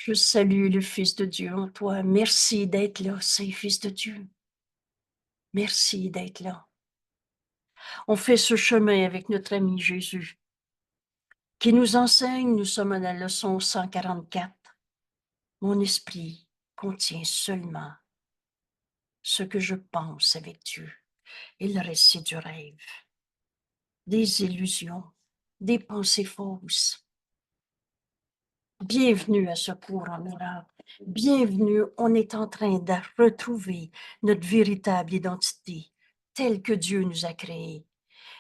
Je salue le Fils de Dieu en toi. Merci d'être là, Saint-Fils de Dieu. Merci d'être là. On fait ce chemin avec notre ami Jésus, qui nous enseigne, nous sommes à la leçon 144. Mon esprit contient seulement ce que je pense avec Dieu. Et le reste, c'est du rêve, des illusions, des pensées fausses. Bienvenue à ce cours en Europe. Bienvenue, on est en train de retrouver notre véritable identité, telle que Dieu nous a créée.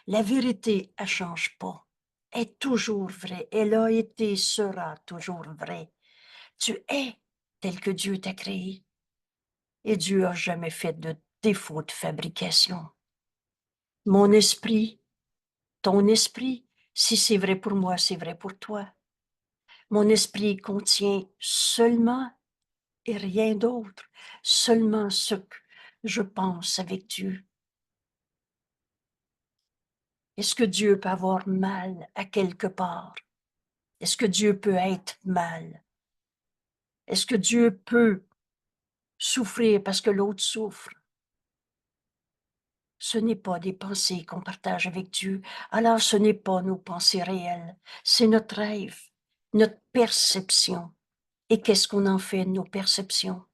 La vérité, elle ne change pas. Elle est toujours vraie. Elle a été, sera toujours vraie. Tu es tel que Dieu t'a créé. Et Dieu n'a jamais fait de défaut de fabrication. Mon esprit, ton esprit, si c'est vrai pour moi, c'est vrai pour toi. Mon esprit contient seulement et rien d'autre, seulement ce que je pense avec Dieu. Est-ce que Dieu peut avoir mal à quelque part? Est-ce que Dieu peut être mal? Est-ce que Dieu peut souffrir parce que l'autre souffre? Ce n'est pas des pensées qu'on partage avec Dieu, alors ce n'est pas nos pensées réelles, c'est notre rêve, notre perception. Et qu'est-ce qu'on en fait de nos perceptions?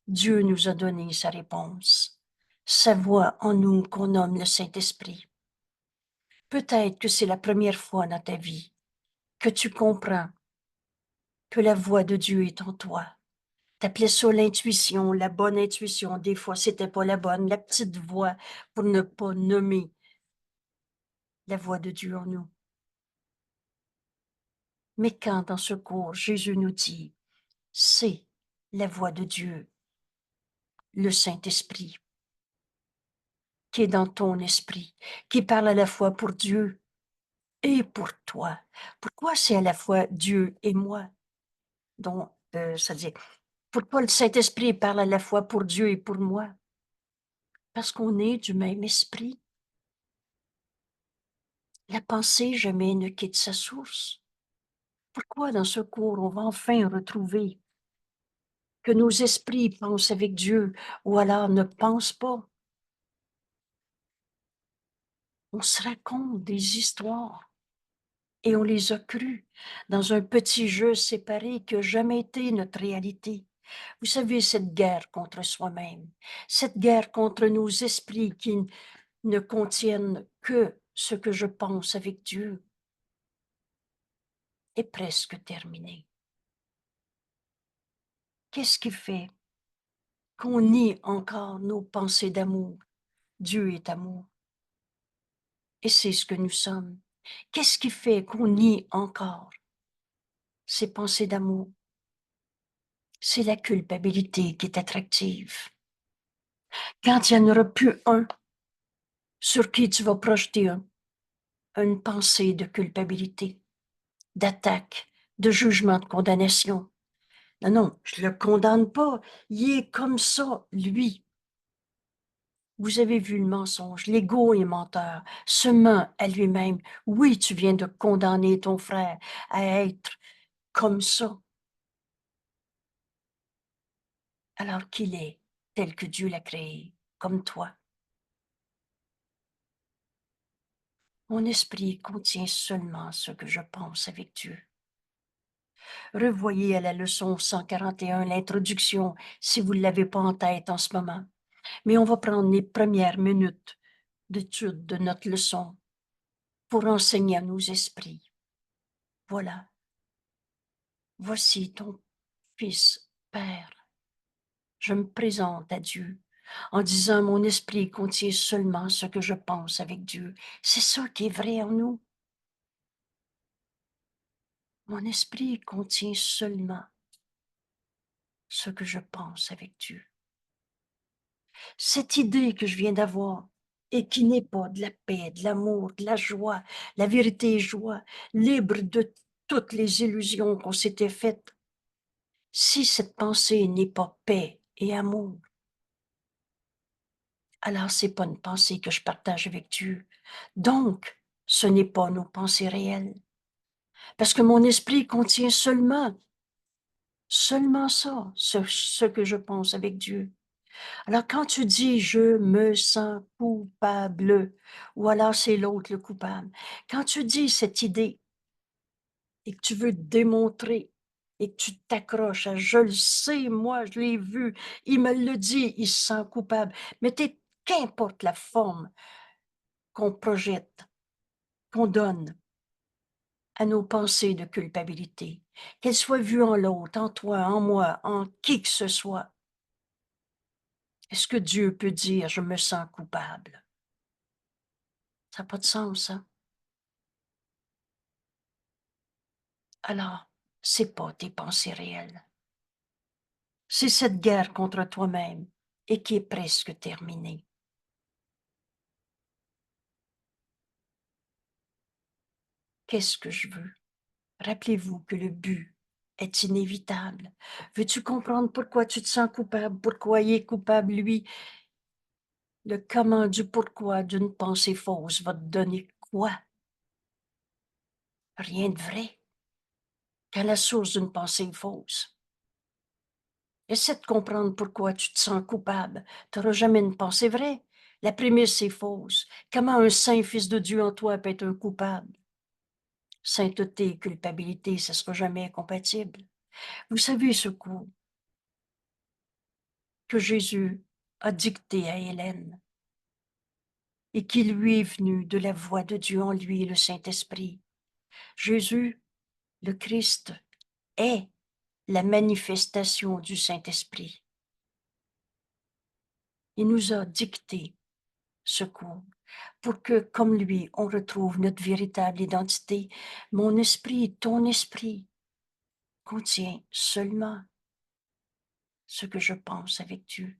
Dieu nous a donné sa réponse, sa voix en nous qu'on nomme le Saint-Esprit. Peut-être que c'est la première fois dans ta vie que tu comprends que la voix de Dieu est en toi. T'appelais ça l'intuition, la bonne intuition. Des fois, c'était pas la bonne, la petite voix pour ne pas nommer la voix de Dieu en nous. Mais quand dans ce cours, Jésus nous dit, c'est la voix de Dieu, le Saint-Esprit, qui est dans ton esprit, qui parle à la fois pour Dieu et pour toi. Pourquoi c'est à la fois Dieu et moi? Donc, c'est-à-dire, pourquoi le Saint-Esprit parle à la fois pour Dieu et pour moi? Parce qu'on est du même esprit. La pensée jamais ne quitte sa source. Pourquoi dans ce cours, on va enfin retrouver que nos esprits pensent avec Dieu ou alors ne pensent pas? On se raconte des histoires et on les a crues dans un petit jeu séparé qui n'a jamais été notre réalité. Vous savez, cette guerre contre soi-même, cette guerre contre nos esprits qui ne contiennent que ce que je pense avec Dieu, est presque terminée. Qu'est-ce qui fait qu'on nie encore nos pensées d'amour? Dieu est amour. Et c'est ce que nous sommes. Qu'est-ce qui fait qu'on nie encore ces pensées d'amour? C'est la culpabilité qui est attractive. Quand il n'y en aura plus un sur qui tu vas projeter une pensée de culpabilité, d'attaque, de jugement, de condamnation. Non, non, je ne le condamne pas. Il est comme ça, lui. Vous avez vu le mensonge, l'ego est menteur, se ment à lui-même. Oui, tu viens de condamner ton frère à être comme ça, alors qu'il est tel que Dieu l'a créé, comme toi. Mon esprit contient seulement ce que je pense avec Dieu. Revoyez à la leçon 141 l'introduction si vous ne l'avez pas en tête en ce moment. Mais on va prendre les premières minutes d'étude de notre leçon pour enseigner à nos esprits. Voilà. Voici ton Fils, Père. Je me présente à Dieu en disant mon esprit contient seulement ce que je pense avec Dieu. C'est ça qui est vrai en nous. Mon esprit contient seulement ce que je pense avec Dieu. Cette idée que je viens d'avoir et qui n'est pas de la paix, de l'amour, de la joie, la vérité et joie, libre de toutes les illusions qu'on s'était faites. Si cette pensée n'est pas paix et amour, alors c'est pas une pensée que je partage avec Dieu. Donc, ce n'est pas nos pensées réelles. Parce que mon esprit contient seulement Seulement ça, ce que je pense avec Dieu. Alors quand tu dis: «Je me sens coupable», ou alors c'est l'autre le coupable. Quand tu dis cette idée et que tu veux démontrer et que tu t'accroches à: «Je le sais, moi, je l'ai vu, il me le dit, il se sent coupable». Mais qu'importe la forme qu'on projette, qu'on donne à nos pensées de culpabilité, qu'elles soient vues en l'autre, en toi, en moi, en qui que ce soit. Est-ce que Dieu peut dire: «Je me sens coupable»? Ça n'a pas de sens, hein? Alors, c'est pas tes pensées réelles. C'est cette guerre contre toi-même et qui est presque terminée. Qu'est-ce que je veux? Rappelez-vous que le but est inévitable. Veux-tu comprendre pourquoi tu te sens coupable? Pourquoi il est coupable, lui? Le comment du pourquoi d'une pensée fausse va te donner quoi? Rien de vrai. Qu'à la source d'une pensée fausse. Essaie de comprendre pourquoi tu te sens coupable. Tu n'auras jamais une pensée vraie. La prémisse est fausse. Comment un saint fils de Dieu en toi peut être un coupable? Sainteté et culpabilité, ça ne sera jamais compatible. Vous savez ce coup que Jésus a dicté à Hélène et qui lui est venu de la voix de Dieu en lui, le Saint-Esprit. Jésus, le Christ, est la manifestation du Saint-Esprit. Il nous a dicté ce coup pour que, comme lui, on retrouve notre véritable identité. Mon esprit, ton esprit, contient seulement ce que je pense avec Dieu.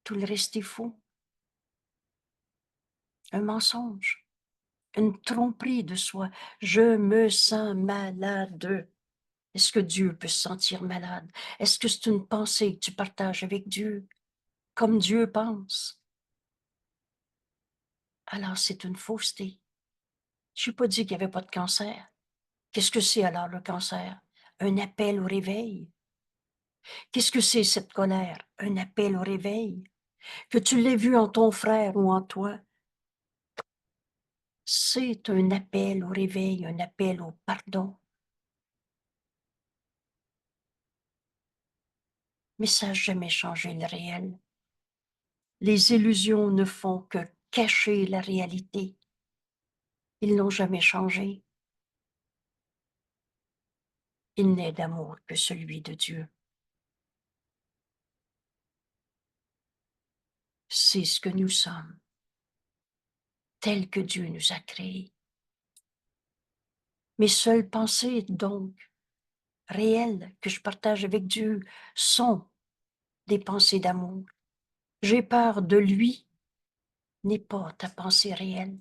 Tout le reste est faux, un mensonge, une tromperie de soi. Je me sens malade. Est-ce que Dieu peut se sentir malade? Est-ce que c'est une pensée que tu partages avec Dieu, comme Dieu pense? Alors c'est une fausseté. Je n'ai pas dit qu'il n'y avait pas de cancer. Qu'est-ce que c'est alors le cancer? Un appel au réveil. Qu'est-ce que c'est cette colère? Un appel au réveil. Que tu l'aies vu en ton frère ou en toi, c'est un appel au réveil, un appel au pardon. Mais ça n'a jamais changé le réel. Les illusions ne font que cacher la réalité. Ils n'ont jamais changé. Il n'est d'amour que celui de Dieu. C'est ce que nous sommes, tel que Dieu nous a créés. Mes seules pensées, donc, réelles, que je partage avec Dieu, sont des pensées d'amour. J'ai peur de lui n'est pas ta pensée réelle.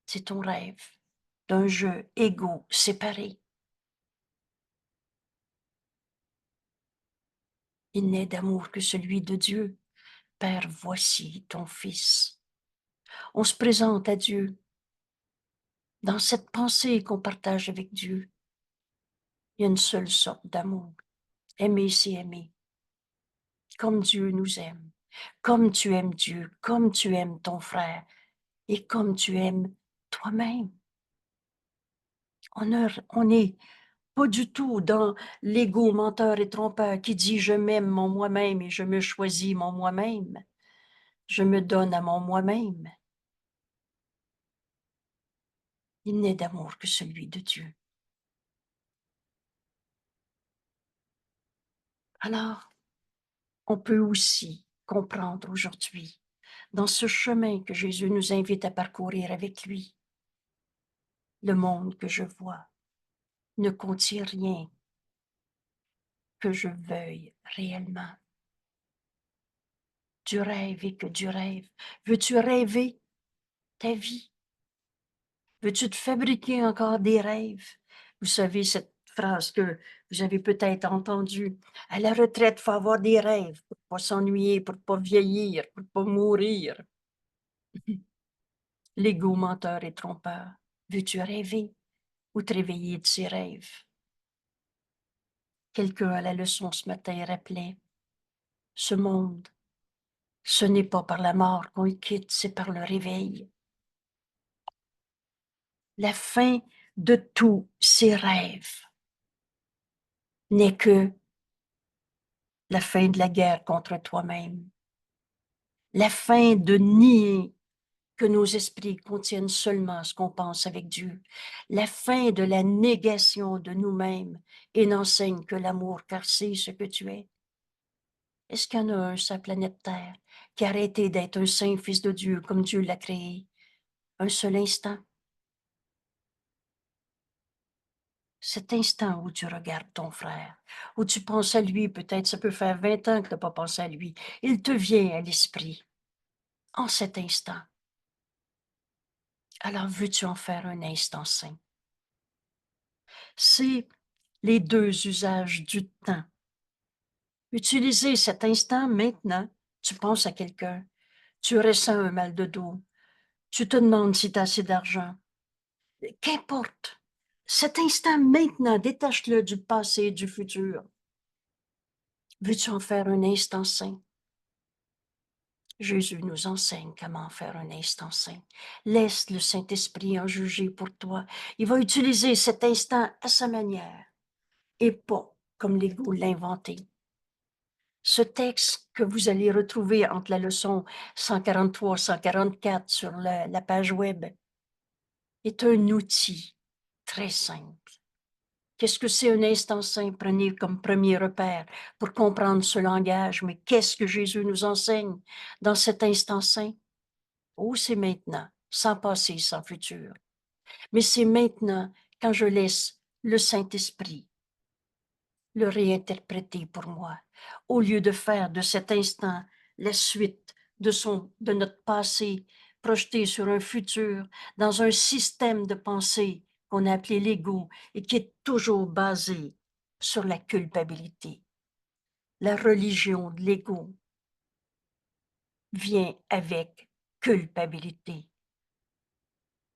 C'est ton rêve d'un jeu égaux séparé. Il n'est d'amour que celui de Dieu. Père, voici ton Fils. On se présente à Dieu dans cette pensée qu'on partage avec Dieu. Il y a une seule sorte d'amour. Aimer, c'est aimer. Comme Dieu nous aime. Comme tu aimes Dieu. Comme tu aimes ton frère. Et comme tu aimes toi-même. On n'est pas du tout dans l'ego menteur et trompeur qui dit: «Je m'aime mon moi-même et je me choisis mon moi-même. Je me donne à mon moi-même». Il n'est d'amour que celui de Dieu. Alors, on peut aussi comprendre aujourd'hui, dans ce chemin que Jésus nous invite à parcourir avec lui, le monde que je vois ne contient rien que je veuille réellement. Du rêve et que du rêve. Veux-tu rêver ta vie? Veux-tu te fabriquer encore des rêves? Vous savez cette phrase que vous avez peut-être entendue: «À la retraite, il faut avoir des rêves pour pas s'ennuyer, pour pas vieillir, pour pas mourir». L'ego menteur et trompeur. Veux-tu rêver ou te réveiller de ces rêves? quelqu'un à la leçon ce matin rappelait, ce monde, ce n'est pas par la mort qu'on le quitte, c'est par le réveil. La fin de tous ses rêves n'est que la fin de la guerre contre toi-même, la fin de nier que nos esprits contiennent seulement ce qu'on pense avec Dieu, la fin de la négation de nous-mêmes et n'enseigne que l'amour, car c'est ce que tu es. Est-ce qu'il y en a un sur la planète Terre qui a arrêté d'être un saint fils de Dieu comme Dieu l'a créé? Un seul instant? Cet instant où tu regardes ton frère, où tu penses à lui, peut-être ça peut faire 20 ans que tu n'as pas pensé à lui, il te vient à l'esprit en cet instant. Alors veux-tu en faire un instant saint? C'est les deux usages du temps. Utiliser cet instant maintenant, tu penses à quelqu'un, tu ressens un mal de dos, tu te demandes si tu as assez d'argent. Qu'importe, cet instant maintenant, détache-le du passé et du futur. Veux-tu en faire un instant saint? Jésus nous enseigne comment faire un instant saint. Laisse le Saint-Esprit en juger pour toi. Il va utiliser cet instant à sa manière et pas comme l'Égo l'a inventé. Ce texte que vous allez retrouver entre la leçon 143-144 sur la page web est un outil très simple. Qu'est-ce que c'est un instant saint? Prenez comme premier repère pour comprendre ce langage. Mais qu'est-ce que Jésus nous enseigne dans cet instant saint? Oh, c'est maintenant, sans passé, sans futur. Mais c'est maintenant quand je laisse le Saint-Esprit le réinterpréter pour moi, au lieu de faire de cet instant la suite de notre passé projeté sur un futur dans un système de pensée qu'on a appelé l'ego et qui est toujours basé sur la culpabilité. La religion de l'ego vient avec culpabilité,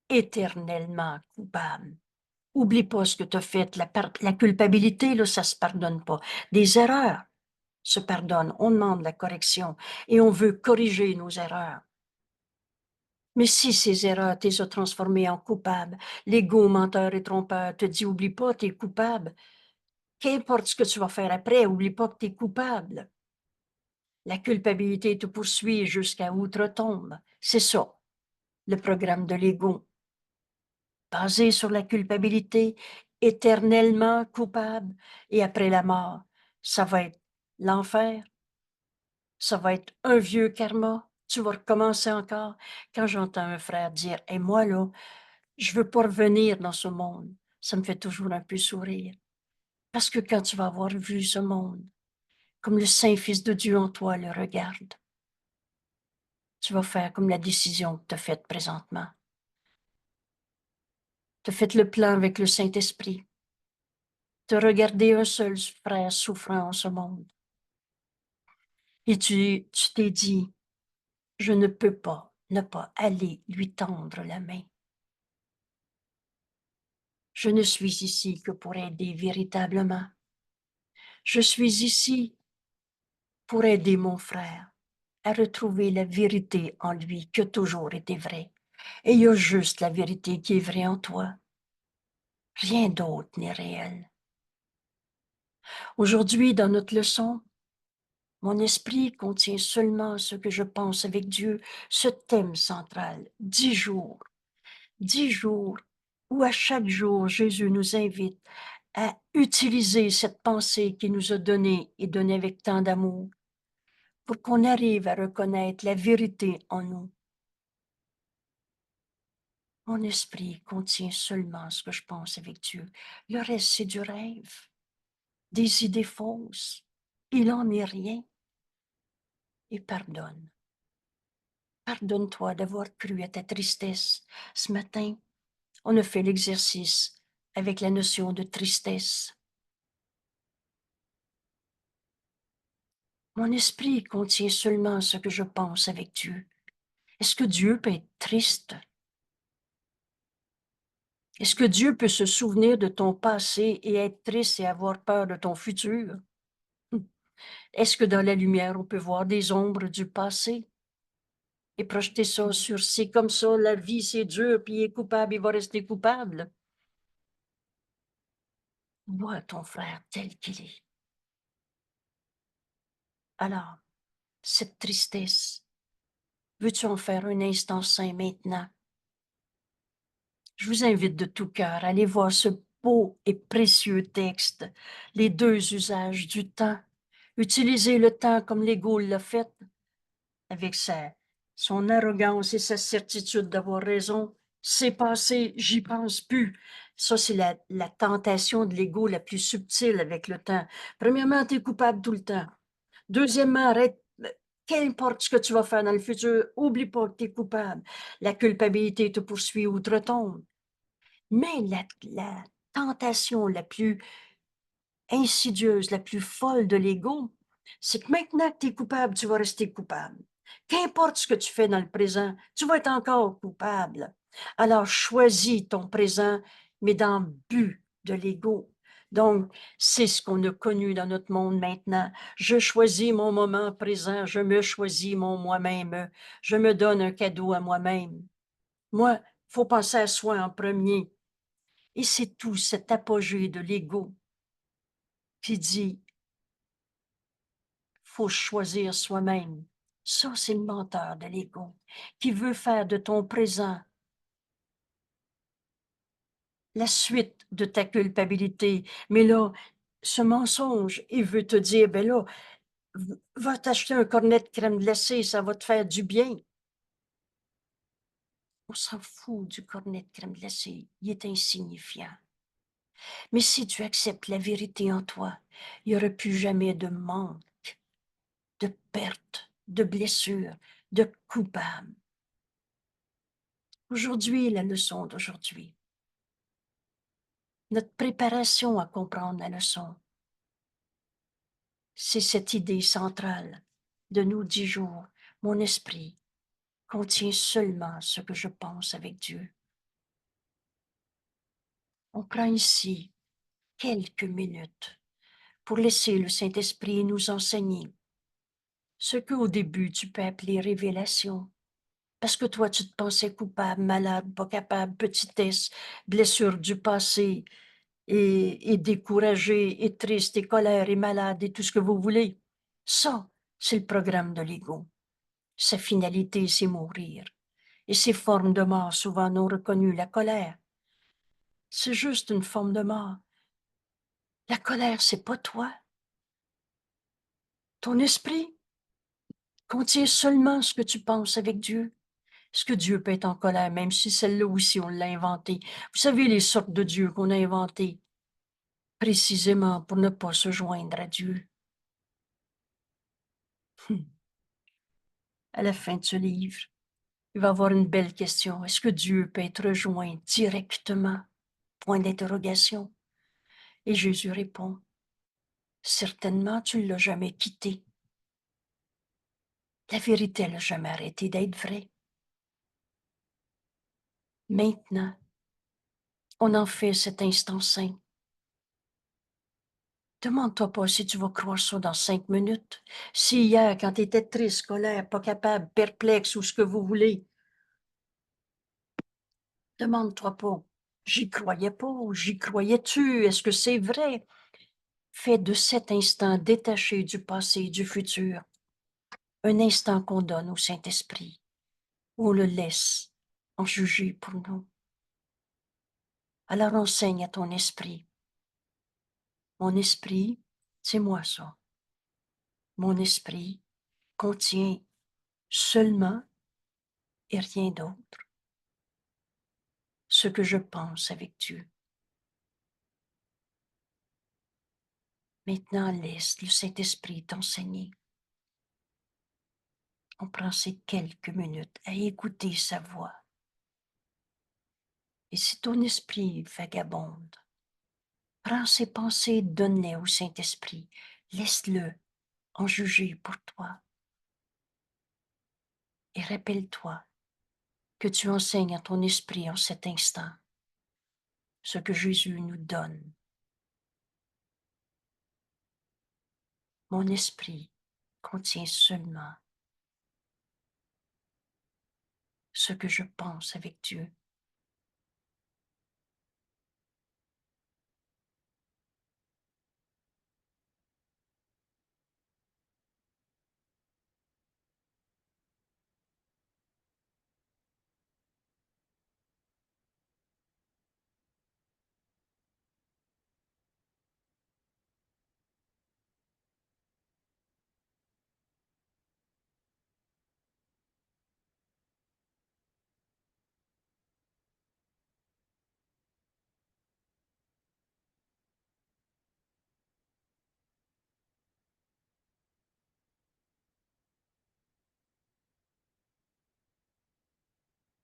éternellement coupable. Oublie pas ce que tu as fait. La culpabilité, là, ça se pardonne pas. Des erreurs se pardonnent. On demande la correction et on veut corriger nos erreurs. Mais si ces erreurs, tu les as transformées en coupables, l'ego menteur et trompeur te dit, oublie pas, tu es coupable. Qu'importe ce que tu vas faire après, oublie pas que tu es coupable. La culpabilité te poursuit jusqu'à outre-tombe. C'est ça, le programme de l'ego. Basé sur la culpabilité, éternellement coupable, et après la mort, ça va être l'enfer, ça va être un vieux karma, tu vas recommencer encore. Quand j'entends un frère dire « Et moi, là, je veux pas revenir dans ce monde », ça me fait toujours un peu sourire. Parce que quand tu vas avoir vu ce monde, comme le Saint-Fils de Dieu en toi le regarde, tu vas faire comme la décision que tu as faite présentement. Tu as fait le plan avec le Saint-Esprit. De regarder un seul frère souffrant en ce monde. Et tu t'es dit, je ne peux pas ne pas aller lui tendre la main. Je ne suis ici que pour aider véritablement. Je suis ici pour aider mon frère à retrouver la vérité en lui qui a toujours été vraie. Et il y a juste la vérité qui est vraie en toi. Rien d'autre n'est réel. Aujourd'hui, dans notre leçon, mon esprit contient seulement ce que je pense avec Dieu, ce thème central, 10 jours. 10 jours où à chaque jour, Jésus nous invite à utiliser cette pensée qu'il nous a donnée et donnée avec tant d'amour pour qu'on arrive à reconnaître la vérité en nous. Mon esprit contient seulement ce que je pense avec Dieu. Le reste, c'est du rêve, des idées fausses. Il n'en est rien. Et pardonne. Pardonne-toi d'avoir cru à ta tristesse. Ce matin, on a fait l'exercice avec la notion de tristesse. Mon esprit contient seulement ce que je pense avec Dieu. Est-ce que Dieu peut être triste? Est-ce que Dieu peut se souvenir de ton passé et être triste et avoir peur de ton futur? Est-ce que dans la lumière, on peut voir des ombres du passé et projeter ça sur c'est comme ça, la vie, c'est dur, puis il est coupable, il va rester coupable? Vois ton frère tel qu'il est. Alors, cette tristesse, veux-tu en faire un instant saint maintenant? Je vous invite de tout cœur à aller voir ce beau et précieux texte, les deux usages du temps. Utiliser le temps comme l'ego l'a fait, avec son arrogance et sa certitude d'avoir raison. C'est passé, j'y pense plus. Ça, c'est la tentation de l'ego la plus subtile avec le temps. Premièrement, tu es coupable tout le temps. Deuxièmement, arrête, qu'importe ce que tu vas faire dans le futur, oublie pas que tu es coupable. La culpabilité te poursuit outre-tombe. Mais la tentation la plus insidieuse, la plus folle de l'ego, c'est que maintenant que tu es coupable, tu vas rester coupable. Qu'importe ce que tu fais dans le présent, tu vas être encore coupable. Alors choisis ton présent, mais dans le but de l'ego. Donc, c'est ce qu'on a connu dans notre monde maintenant. Je choisis mon moment présent, je me choisis mon moi-même, je me donne un cadeau à moi-même. Moi, faut penser à soi en premier. Et c'est tout cet apogée de l'ego qui dit faut choisir soi-même. Ça, c'est le menteur de l'ego qui veut faire de ton présent la suite de ta culpabilité. Mais là, ce mensonge, il veut te dire, ben là, va t'acheter un cornet de crème glacée, ça va te faire du bien. On s'en fout du cornet de crème glacée, il est insignifiant. Mais si tu acceptes la vérité en toi, il n'y aura plus jamais de manque, de perte, de blessure, de coupable. Aujourd'hui, la leçon d'aujourd'hui, notre préparation à comprendre la leçon, c'est cette idée centrale de nous 10 jours. Mon esprit contient seulement ce que je pense avec Dieu. On prend ici quelques minutes pour laisser le Saint-Esprit nous enseigner ce qu'au début tu peux appeler révélation. Parce que toi, tu te pensais coupable, malade, pas capable, petitesse, blessure du passé, et découragé, et triste, et colère, et malade, et tout ce que vous voulez. Ça, c'est le programme de l'ego. Sa finalité, c'est mourir. Et ces formes de mort souvent non reconnues, la colère, c'est juste une forme de mort. La colère, c'est pas toi. Ton esprit contient seulement ce que tu penses avec Dieu. Est-ce que Dieu peut être en colère, même si celle-là aussi, on l'a inventée? Vous savez les sortes de Dieu qu'on a inventées, précisément pour ne pas se joindre à Dieu. À la fin de ce livre, il va y avoir une belle question. Est-ce que Dieu peut être rejoint directement? Point d'interrogation. Et Jésus répond, certainement tu ne l'as jamais quitté. La vérité, elle n'a jamais arrêté d'être vraie. Maintenant, on en fait cet instant saint. Demande-toi pas si tu vas croire ça dans 5 minutes. Si hier, quand tu étais triste, colère, pas capable, perplexe ou ce que vous voulez, demande-toi pas. J'y croyais pas, j'y croyais-tu? Est-ce que c'est vrai? Fais de cet instant détaché du passé et du futur un instant qu'on donne au Saint-Esprit, où on le laisse en juger pour nous. Alors enseigne à ton esprit. Mon esprit, c'est moi ça. Mon esprit contient seulement et rien d'autre ce que je pense avec Dieu. Maintenant, laisse le Saint-Esprit t'enseigner. On prend ces quelques minutes à écouter sa voix. Et si ton esprit vagabonde, prends ses pensées, donne-les au Saint-Esprit. Laisse-le en juger pour toi. Et rappelle-toi que tu enseignes à ton esprit en cet instant ce que Jésus nous donne. Mon esprit contient seulement ce que je pense avec Dieu.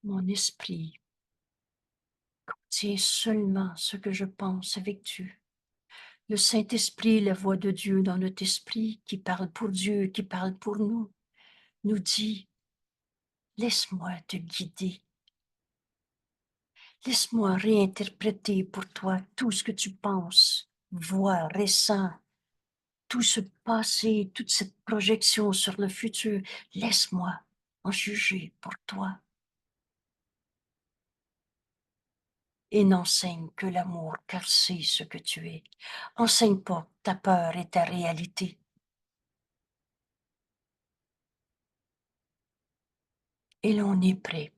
Mon esprit contient seulement ce que je pense avec Dieu. Le Saint-Esprit, la voix de Dieu dans notre esprit, qui parle pour Dieu, qui parle pour nous dit, laisse-moi te guider. Laisse-moi réinterpréter pour toi tout ce que tu penses, vois, ressens, tout ce passé, toute cette projection sur le futur. Laisse-moi en juger pour toi. Et n'enseigne que l'amour, car c'est ce que tu es. Enseigne pas ta peur et ta réalité. Et l'on est prêt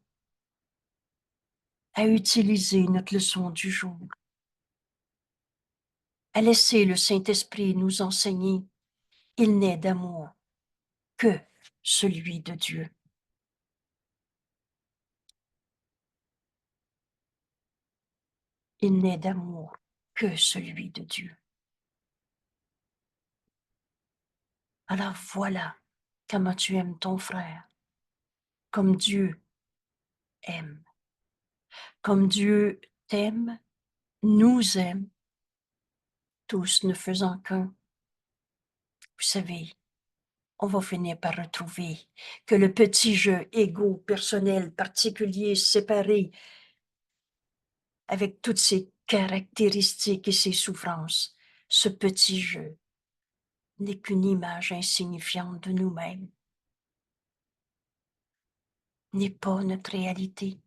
à utiliser notre leçon du jour, à laisser le Saint-Esprit nous enseigner. Il n'est d'amour que celui de Dieu. Il n'est d'amour que celui de Dieu. Alors voilà comment tu aimes ton frère, comme Dieu aime. Comme Dieu t'aime, nous aime, tous ne faisant qu'un. Vous savez, on va finir par retrouver que le petit jeu égo, personnel, particulier, séparé, avec toutes ses caractéristiques et ses souffrances, ce petit jeu n'est qu'une image insignifiante de nous-mêmes, n'est pas notre réalité.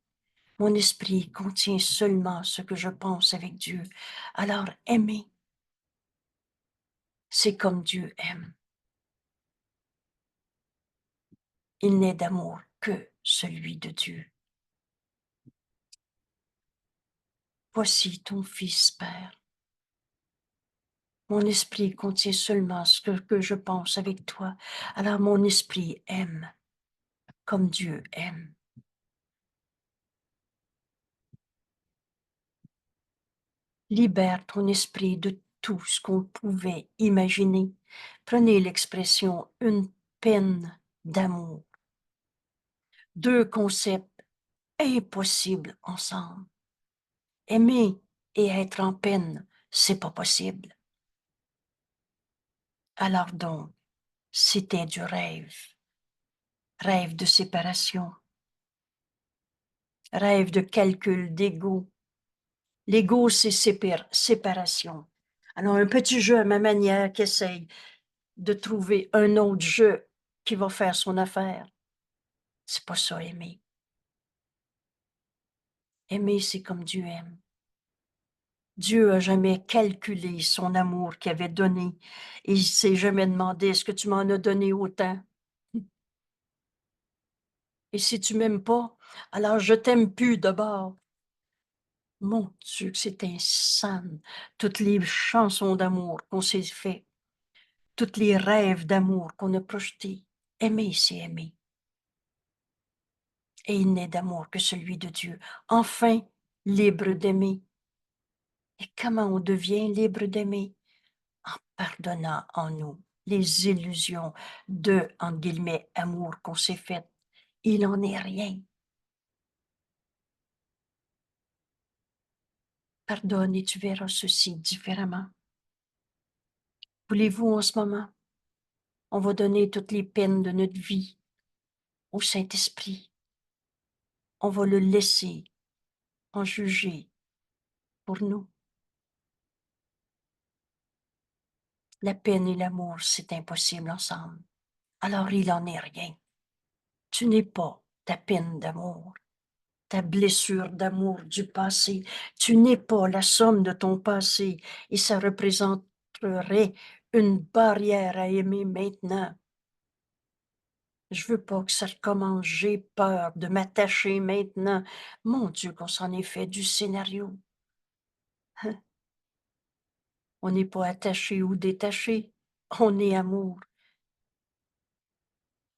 Mon esprit contient seulement ce que je pense avec Dieu. Alors aimer, c'est comme Dieu aime. Il n'est d'amour que celui de Dieu. Voici ton Fils, Père. Mon esprit contient seulement ce que je pense avec toi. Alors mon esprit aime comme Dieu aime. Libère ton esprit de tout ce qu'on pouvait imaginer. Prenez l'expression une peine d'amour. Deux concepts impossibles ensemble. Aimer et être en peine, c'est pas possible. Alors donc, c'était du rêve. Rêve de séparation. Rêve de calcul d'ego. L'ego, c'est séparation. Alors, un petit jeu à ma manière qui essaye de trouver un autre jeu qui va faire son affaire. C'est pas ça, aimer. Aimer, c'est comme Dieu aime. Dieu a jamais calculé son amour qu'il avait donné et il s'est jamais demandé, est-ce que tu m'en as donné autant? Et si tu m'aimes pas, alors je t'aime plus d'abord. Mon Dieu, que c'est insane. Toutes les chansons d'amour qu'on s'est fait, tous les rêves d'amour qu'on a projetés. Aimer, c'est aimer. Et il n'est d'amour que celui de Dieu. Enfin, libre d'aimer. Et comment on devient libre d'aimer? En pardonnant en nous les illusions de, entre guillemets, amour qu'on s'est fait. Il n'en est rien. Pardonne et tu verras ceci différemment. Voulez-vous en ce moment? On va donner toutes les peines de notre vie au Saint-Esprit. On va le laisser en juger pour nous. La peine et l'amour, c'est impossible ensemble. Alors il en est rien. Tu n'es pas ta peine d'amour, ta blessure d'amour du passé. Tu n'es pas la somme de ton passé et ça représenterait une barrière à aimer maintenant. Je veux pas que ça recommence, j'ai peur de m'attacher maintenant. Mon Dieu, qu'on s'en est fait du scénario. Hein? On n'est pas attaché ou détaché, on est amour,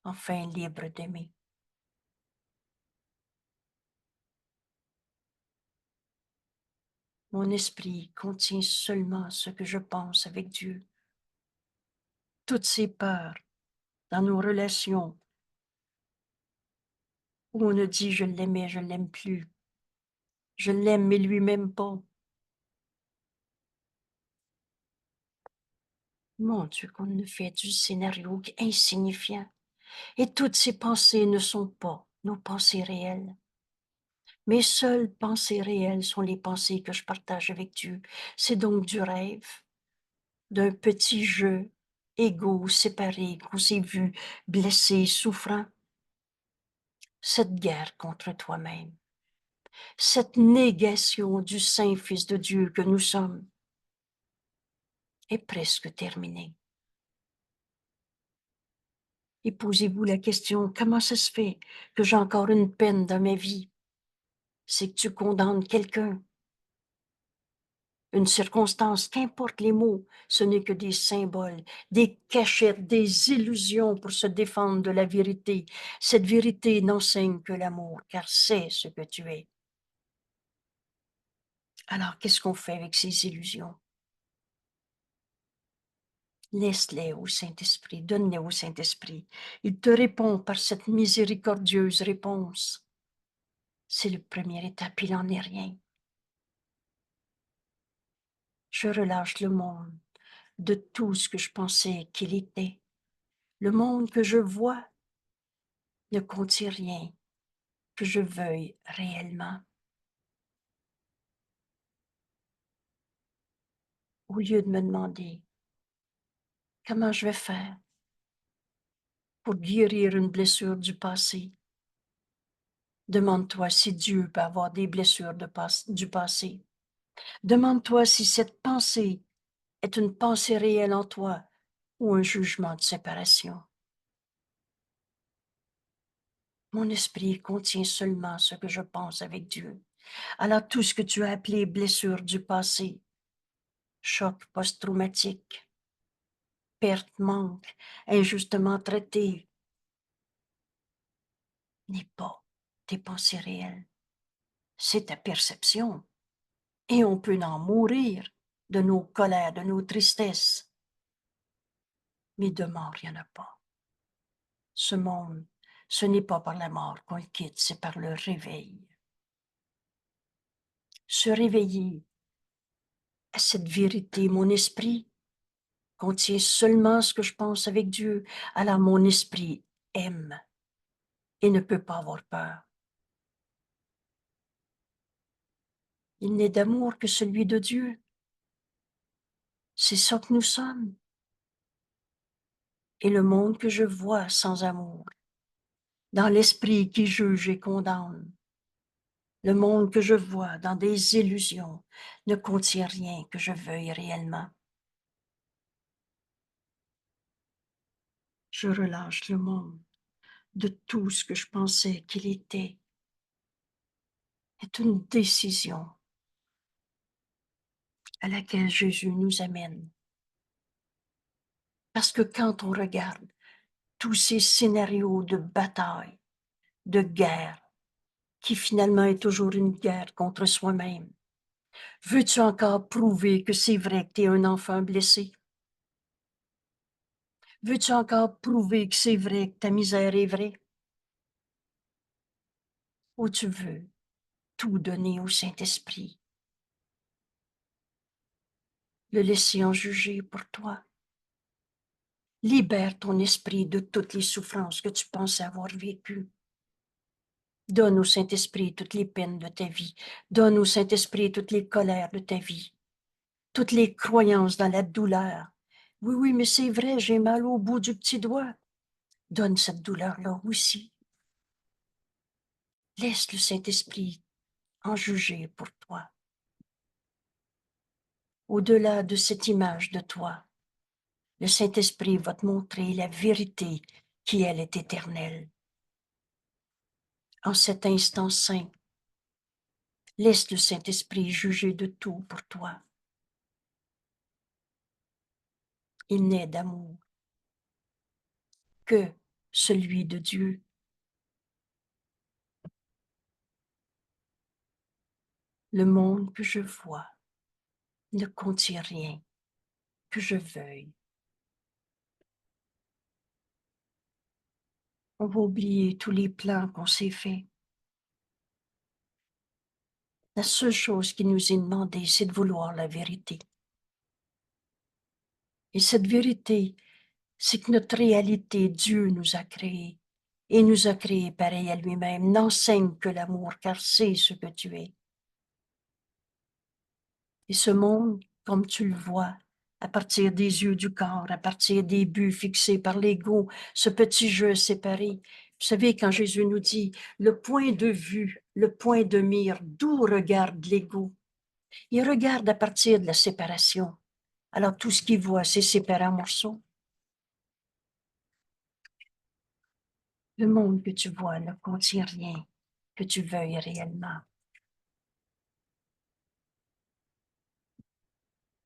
enfin libre d'aimer. Mon esprit contient seulement ce que je pense avec Dieu. Toutes ces peurs dans nos relations où on a dit je l'aimais, je l'aime plus. Je l'aime, mais lui m'aime pas. Mon Dieu, qu'on ne fait du scénario insignifiant. Et toutes ces pensées ne sont pas nos pensées réelles. Mes seules pensées réelles sont les pensées que je partage avec Dieu. C'est donc du rêve, d'un petit jeu égaux, séparés, qu'on s'est vu blessés, souffrant. Cette guerre contre toi-même, cette négation du Saint-Fils de Dieu que nous sommes, est presque terminée. Et posez-vous la question, comment ça se fait que j'ai encore une peine dans ma vie? C'est que tu condamnes quelqu'un, une circonstance, qu'importe les mots, ce n'est que des symboles, des cachettes, des illusions pour se défendre de la vérité. Cette vérité n'enseigne que l'amour, car c'est ce que tu es. Alors, qu'est-ce qu'on fait avec ces illusions? Laisse-les au Saint-Esprit, donne-les au Saint-Esprit. Il te répond par cette miséricordieuse réponse. C'est la première étape, il n'en est rien. Je relâche le monde de tout ce que je pensais qu'il était. Le monde que je vois ne contient rien que je veuille réellement. Au lieu de me demander comment je vais faire pour guérir une blessure du passé, demande-toi si Dieu peut avoir des blessures du passé. Demande-toi si cette pensée est une pensée réelle en toi ou un jugement de séparation. Mon esprit contient seulement ce que je pense avec Dieu. Alors tout ce que tu as appelé blessure du passé, choc post-traumatique, perte, manque, injustement traité, n'est pas tes pensées réelles. C'est ta perception. Et on peut en mourir de nos colères, de nos tristesses. Mais de mort, il n'y en a pas. Ce monde, ce n'est pas par la mort qu'on le quitte, c'est par le réveil. Se réveiller à cette vérité, mon esprit contient seulement ce que je pense avec Dieu. Alors mon esprit aime et ne peut pas avoir peur. Il n'est d'amour que celui de Dieu. C'est ça que nous sommes. Et le monde que je vois sans amour, dans l'esprit qui juge et condamne, le monde que je vois dans des illusions ne contient rien que je veuille réellement. Je relâche le monde de tout ce que je pensais qu'il était. C'est une décision à laquelle Jésus nous amène. Parce que quand on regarde tous ces scénarios de bataille, de guerre, qui finalement est toujours une guerre contre soi-même, veux-tu encore prouver que c'est vrai que tu es un enfant blessé? Veux-tu encore prouver que c'est vrai que ta misère est vraie? Ou tu veux tout donner au Saint-Esprit, le laisser en juger pour toi? Libère ton esprit de toutes les souffrances que tu penses avoir vécues. Donne au Saint-Esprit toutes les peines de ta vie. Donne au Saint-Esprit toutes les colères de ta vie, toutes les croyances dans la douleur. Oui, oui, mais c'est vrai, j'ai mal au bout du petit doigt. Donne cette douleur-là aussi. Laisse le Saint-Esprit en juger pour toi. Au-delà de cette image de toi, le Saint-Esprit va te montrer la vérité qui, elle, est éternelle. En cet instant saint, laisse le Saint-Esprit juger de tout pour toi. Il n'est d'amour que celui de Dieu. Le monde que je vois ne contient rien que je veuille. On va oublier tous les plans qu'on s'est faits. La seule chose qui nous est demandée, c'est de vouloir la vérité. Et cette vérité, c'est que notre réalité, Dieu nous a créés et nous a créés pareil à lui-même. N'enseigne que l'amour, car c'est ce que tu es. Et ce monde, comme tu le vois, à partir des yeux du corps, à partir des buts fixés par l'ego, ce petit jeu séparé. Vous savez, quand Jésus nous dit, le point de vue, le point de mire, d'où regarde l'ego? Il regarde à partir de la séparation. Alors tout ce qu'il voit, c'est séparé en morceaux. Le monde que tu vois ne contient rien que tu veuilles réellement.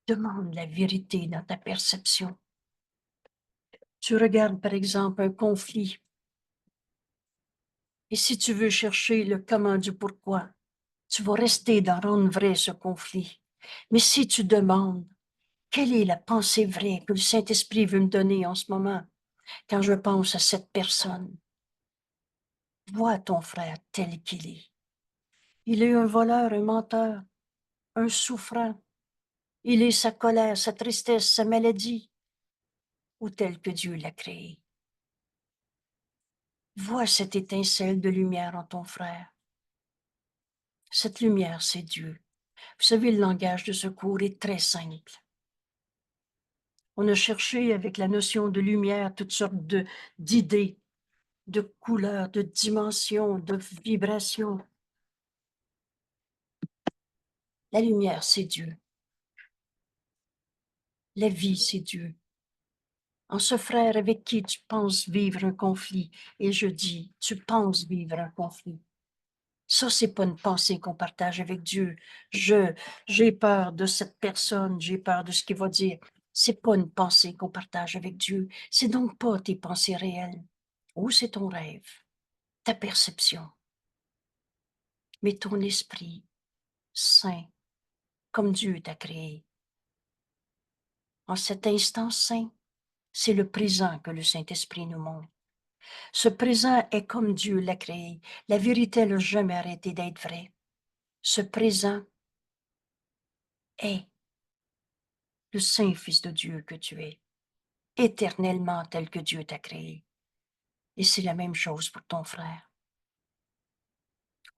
Demande la vérité dans ta perception. Tu regardes par exemple un conflit. Et si tu veux chercher le comment du pourquoi, tu vas rester dans rendre vrai ce conflit. Mais si tu demandes, quelle est la pensée vraie que le Saint-Esprit veut me donner en ce moment, quand je pense à cette personne? Vois ton frère tel qu'il est. Il est un voleur, un menteur, un souffrant. Il est sa colère, sa tristesse, sa maladie, ou tel que Dieu l'a créé. Vois cette étincelle de lumière en ton frère. Cette lumière, c'est Dieu. Vous savez, le langage de secours est très simple. On a cherché avec la notion de lumière toutes sortes d'idées, de couleurs, de dimensions, de vibrations. La lumière, c'est Dieu. La vie, c'est Dieu. En ce frère avec qui tu penses vivre un conflit, et je dis, tu penses vivre un conflit. Ça, c'est pas une pensée qu'on partage avec Dieu. J'ai peur de cette personne, j'ai peur de ce qu'il va dire. C'est pas une pensée qu'on partage avec Dieu. C'est donc pas tes pensées réelles. Ou c'est ton rêve, ta perception. Mais ton esprit saint, comme Dieu t'a créé. En cet instant saint, c'est le présent que le Saint-Esprit nous montre. Ce présent est comme Dieu l'a créé. La vérité n'a jamais arrêté d'être vraie. Ce présent est le Saint Fils de Dieu que tu es, éternellement tel que Dieu t'a créé. Et c'est la même chose pour ton frère.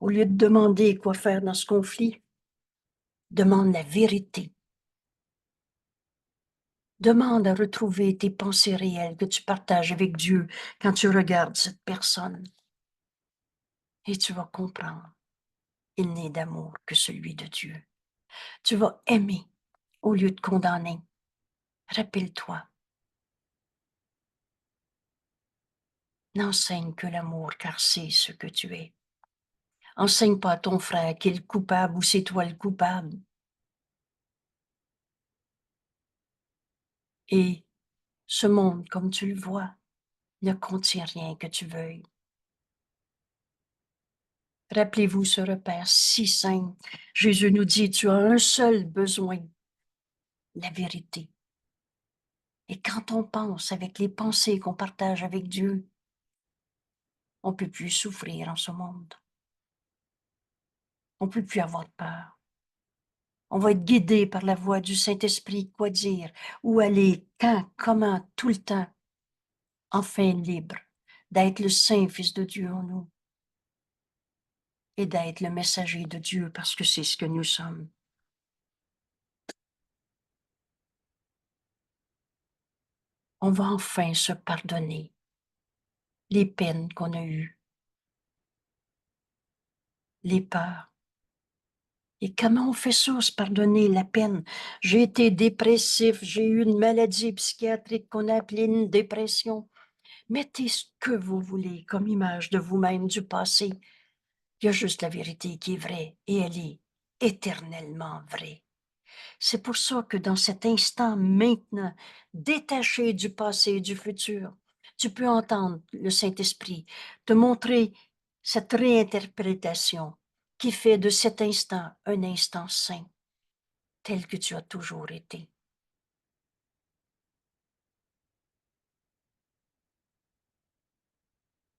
Au lieu de demander quoi faire dans ce conflit, demande la vérité. Demande à retrouver tes pensées réelles que tu partages avec Dieu quand tu regardes cette personne. Et tu vas comprendre, il n'est d'amour que celui de Dieu. Tu vas aimer au lieu de condamner. Rappelle-toi, n'enseigne que l'amour car c'est ce que tu es. Enseigne pas à ton frère qu'il est le coupable ou c'est toi le coupable. Et ce monde, comme tu le vois, ne contient rien que tu veuilles. Rappelez-vous ce repère si simple. Jésus nous dit, tu as un seul besoin, la vérité. Et quand on pense avec les pensées qu'on partage avec Dieu, on ne peut plus souffrir en ce monde. On ne peut plus avoir peur. On va être guidé par la voix du Saint-Esprit, quoi dire, où aller, quand, comment, tout le temps, enfin libre d'être le Saint-Fils de Dieu en nous. et d'être le messager de Dieu parce que c'est ce que nous sommes. On va enfin se pardonner les peines qu'on a eues, les peurs. Et comment on fait ça, se pardonner la peine? J'ai été dépressif, j'ai eu une maladie psychiatrique qu'on a appelée une dépression. Mettez ce que vous voulez comme image de vous-même du passé. Il y a juste la vérité qui est vraie et elle est éternellement vraie. C'est pour ça que dans cet instant maintenant, détaché du passé et du futur, tu peux entendre le Saint-Esprit te montrer cette réinterprétation qui fait de cet instant un instant saint, tel que tu as toujours été.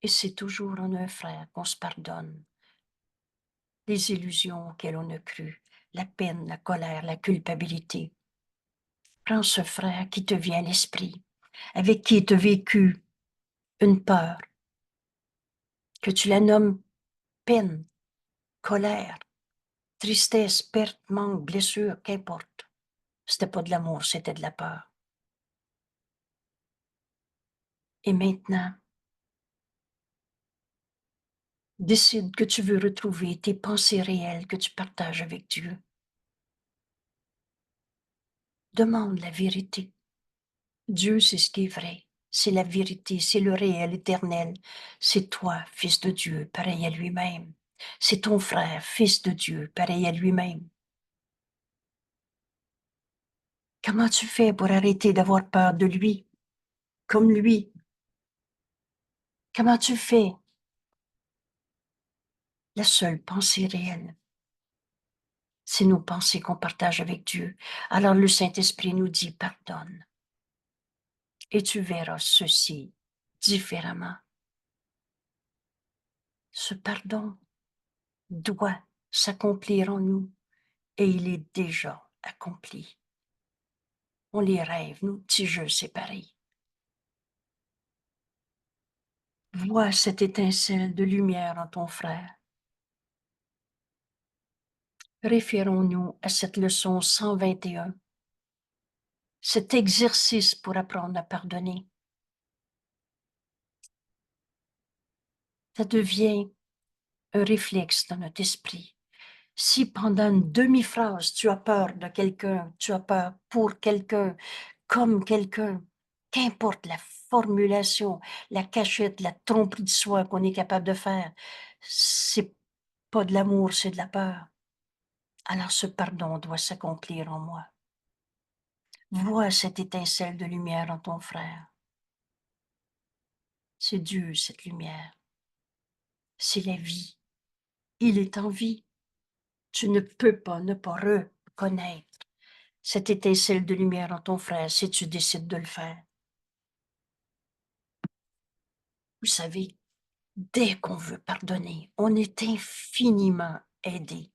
Et c'est toujours en un frère qu'on se pardonne les illusions auxquelles on a cru, la peine, la colère, la culpabilité. Prends ce frère qui te vient à l'esprit, avec qui tu as vécu une peur, que tu la nommes peine, colère, tristesse, perte, manque, blessure, qu'importe. C'était pas de l'amour, c'était de la peur. Et maintenant, décide que tu veux retrouver tes pensées réelles que tu partages avec Dieu. Demande la vérité. Dieu, c'est ce qui est vrai. C'est la vérité, c'est le réel éternel. C'est toi, fils de Dieu, pareil à lui-même. C'est ton frère, fils de Dieu, pareil à lui-même. Comment tu fais pour arrêter d'avoir peur de lui, comme lui? Comment tu fais? La seule pensée réelle, c'est nos pensées qu'on partage avec Dieu. Alors le Saint-Esprit nous dit pardonne. Et tu verras ceci différemment. Ce pardon doit s'accomplir en nous et il est déjà accompli. On les rêve, nos petits jeux séparés. Vois cette étincelle de lumière en ton frère. Référons-nous à cette leçon 121, cet exercice pour apprendre à pardonner. Ça devient un réflexe dans notre esprit. Si pendant une demi-phrase, tu as peur de quelqu'un, tu as peur pour quelqu'un, comme quelqu'un, qu'importe la formulation, la cachette, la tromperie de soi qu'on est capable de faire, c'est pas de l'amour, c'est de la peur. Alors ce pardon doit s'accomplir en moi. Vois cette étincelle de lumière en ton frère. C'est Dieu, cette lumière. C'est la vie. Il est en vie. Tu ne peux pas ne pas reconnaître cette étincelle de lumière en ton frère si tu décides de le faire. Vous savez, dès qu'on veut pardonner, on est infiniment aidé.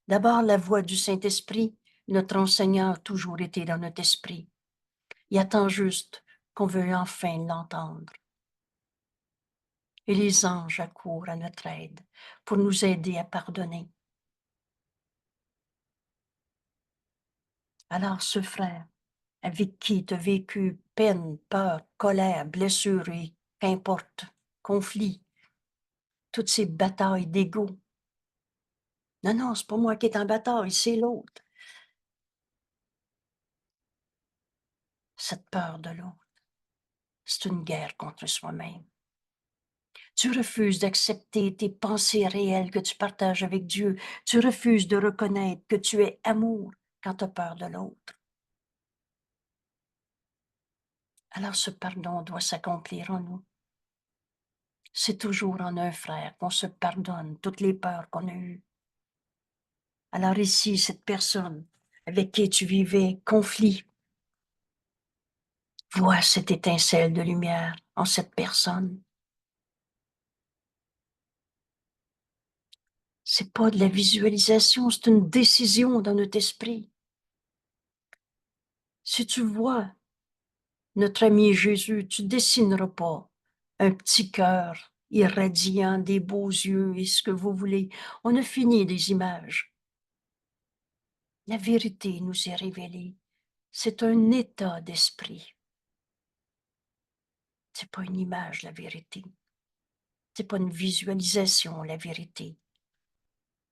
D'abord, la voix du Saint-Esprit, notre enseignant a toujours été dans notre esprit. Il attend juste qu'on veuille enfin l'entendre. Et les anges accourent à notre aide pour nous aider à pardonner. Alors ce frère, avec qui tu as vécu peine, peur, colère, blessure et qu'importe, conflit, toutes ces batailles d'ego. Non, non, c'est pas moi qui est en bataille, c'est l'autre. Cette peur de l'autre, c'est une guerre contre soi-même. Tu refuses d'accepter tes pensées réelles que tu partages avec Dieu. Tu refuses de reconnaître que tu es amour quand tu as peur de l'autre. Alors ce pardon doit s'accomplir en nous. C'est toujours en un frère qu'on se pardonne toutes les peurs qu'on a eues. Alors ici, cette personne avec qui tu vivais conflit, vois cette étincelle de lumière en cette personne. C'est pas de la visualisation, c'est une décision dans notre esprit. Si tu vois notre ami Jésus, tu dessineras pas un petit cœur irradiant, des beaux yeux et ce que vous voulez. On a fini des images. La vérité nous est révélée. C'est un état d'esprit. C'est pas une image, la vérité. C'est pas une visualisation, la vérité.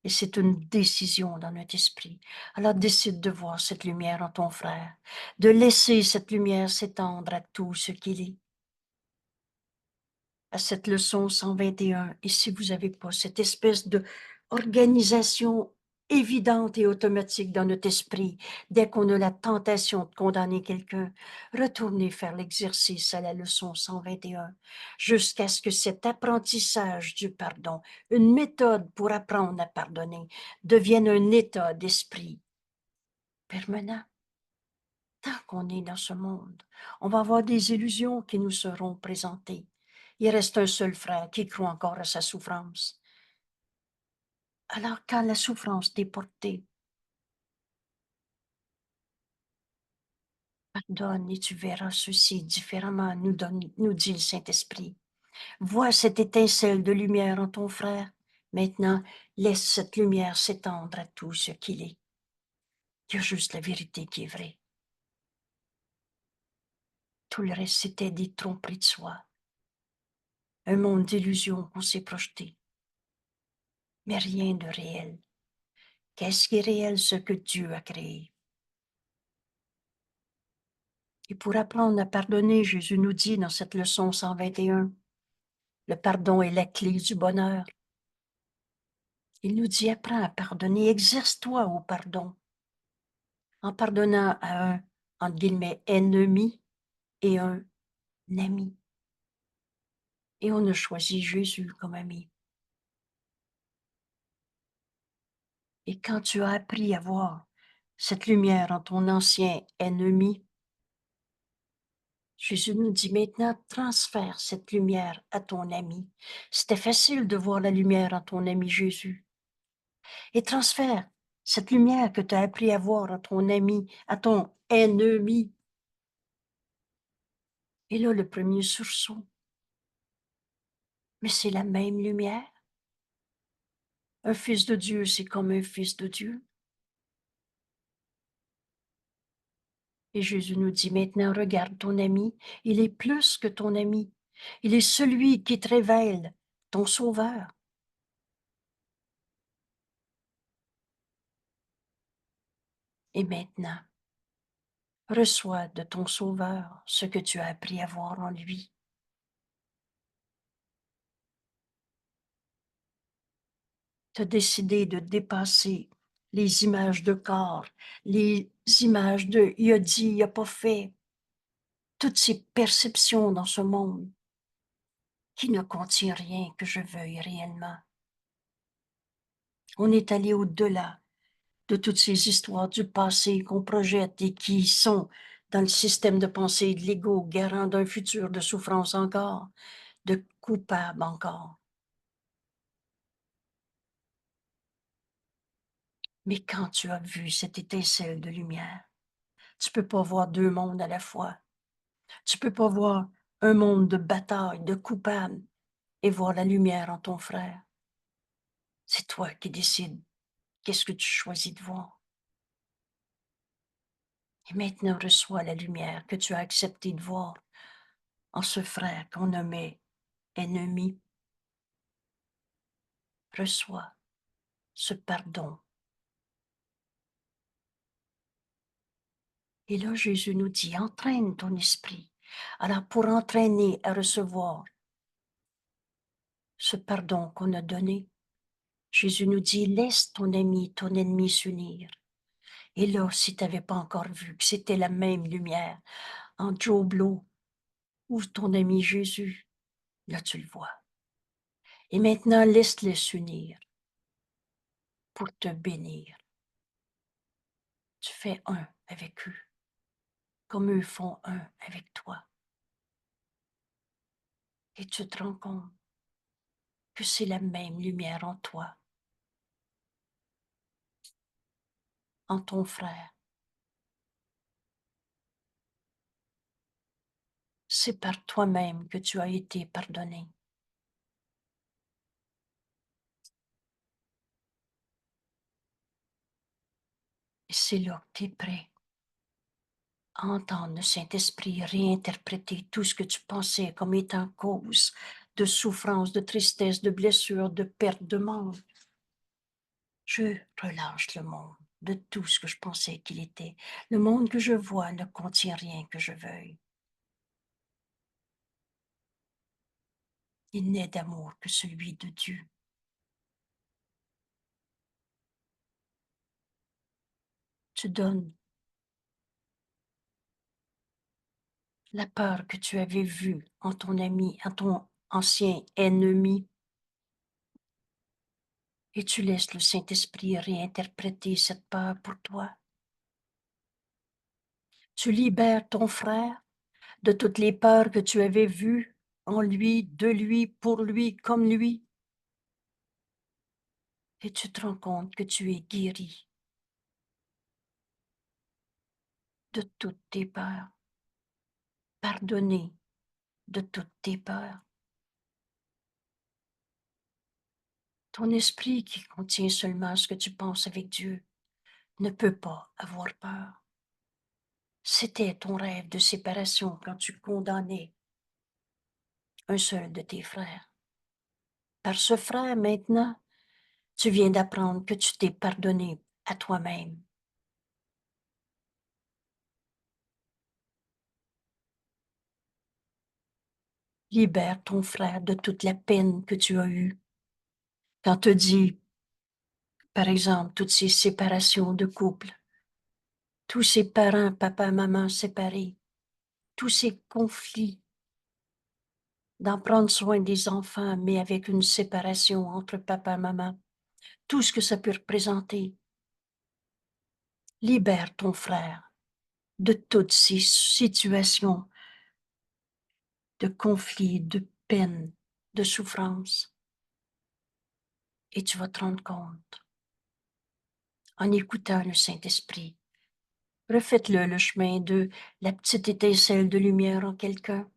Et c'est une décision dans notre esprit. Alors décide de voir cette lumière en ton frère, de laisser cette lumière s'étendre à tout ce qu'il est. À cette leçon 121. Et si vous n'avez pas cette espèce de organisation évidente et automatique dans notre esprit, dès qu'on a la tentation de condamner quelqu'un, retournez faire l'exercice à la leçon 121, jusqu'à ce que cet apprentissage du pardon, une méthode pour apprendre à pardonner, devienne un état d'esprit permanent. Tant qu'on est dans ce monde, on va avoir des illusions qui nous seront présentées. Il reste un seul frère qui croit encore à sa souffrance. Alors, quand la souffrance t'est portée, pardonne et tu verras ceci différemment, nous dit le Saint-Esprit. Vois cette étincelle de lumière en ton frère. Maintenant, laisse cette lumière s'étendre à tout ce qu'il est. Il y a juste la vérité qui est vraie. Tout le reste, c'était des tromperies de soi. Un monde d'illusions qu'on s'est projeté. Mais rien de réel. Qu'est-ce qui est réel? Ce que Dieu a créé. Et pour apprendre à pardonner, Jésus nous dit dans cette leçon 121, le pardon est la clé du bonheur. Il nous dit, apprends à pardonner, exerce-toi au pardon, en pardonnant à un, entre guillemets, ennemi et un ami. Et on a choisi Jésus comme ami. Et quand tu as appris à voir cette lumière en ton ancien ennemi, Jésus nous dit maintenant, transfère cette lumière à ton ami. C'était facile de voir la lumière en ton ami Jésus. Et transfère cette lumière que tu as appris à voir à ton ami, à ton ennemi. Et là, le premier sursaut. Mais c'est la même lumière. Un fils de Dieu, c'est comme un fils de Dieu. Et Jésus nous dit maintenant, regarde ton ami, il est plus que ton ami. Il est celui qui te révèle, ton sauveur. Et maintenant, reçois de ton sauveur ce que tu as appris à voir en lui. Tu as décidé de dépasser les images de corps, les images de « il a dit, il a pas fait », toutes ces perceptions dans ce monde qui ne contient rien que je veuille réellement. On est allé au-delà de toutes ces histoires du passé qu'on projette et qui sont dans le système de pensée de l'ego, garant d'un futur de souffrance encore, de coupable encore. Mais quand tu as vu cette étincelle de lumière, tu peux pas voir deux mondes à la fois. Tu peux pas voir un monde de bataille, de coupables, et voir la lumière en ton frère. C'est toi qui décides qu'est-ce que tu choisis de voir. Et maintenant reçois la lumière que tu as accepté de voir en ce frère qu'on nommait ennemi. Reçois ce pardon. Et là, Jésus nous dit, entraîne ton esprit. Alors, pour entraîner à recevoir ce pardon qu'on a donné, Jésus nous dit, laisse ton ami, ton ennemi s'unir. Et là, si tu n'avais pas encore vu que c'était la même lumière en Joe Blow ou ton ami Jésus, là tu le vois. Et maintenant, laisse-les s'unir pour te bénir. Tu fais un avec eux, comme eux font un avec toi. Et tu te rends compte que c'est la même lumière en toi, en ton frère. C'est par toi-même que tu as été pardonné. Et c'est là que tu es prêt à entendre le Saint-Esprit réinterpréter tout ce que tu pensais comme étant cause de souffrance, de tristesse, de blessure, de perte, de monde. Je relâche le monde de tout ce que je pensais qu'il était. Le monde que je vois ne contient rien que je veuille. Il n'est d'amour que celui de Dieu. Tu donnes la peur que tu avais vue en ton ami, en ton ancien ennemi, et tu laisses le Saint-Esprit réinterpréter cette peur pour toi. Tu libères ton frère de toutes les peurs que tu avais vues en lui, de lui, pour lui, comme lui. Et tu te rends compte que tu es guéri de toutes tes peurs, pardonné de toutes tes peurs. Ton esprit qui contient seulement ce que tu penses avec Dieu ne peut pas avoir peur. C'était ton rêve de séparation quand tu condamnais un seul de tes frères. Par ce frère, maintenant, tu viens d'apprendre que tu t'es pardonné à toi-même. Libère ton frère de toute la peine que tu as eue. Quand tu dis, par exemple, toutes ces séparations de couple, tous ces parents, papa, maman séparés, tous ces conflits, d'en prendre soin des enfants, mais avec une séparation entre papa et maman, tout ce que ça peut représenter. Libère ton frère de toutes ces situations de conflit, de peine, de souffrance. Et tu vas te rendre compte, en écoutant le Saint-Esprit, refaites-le le chemin de la petite étincelle de lumière en quelqu'un.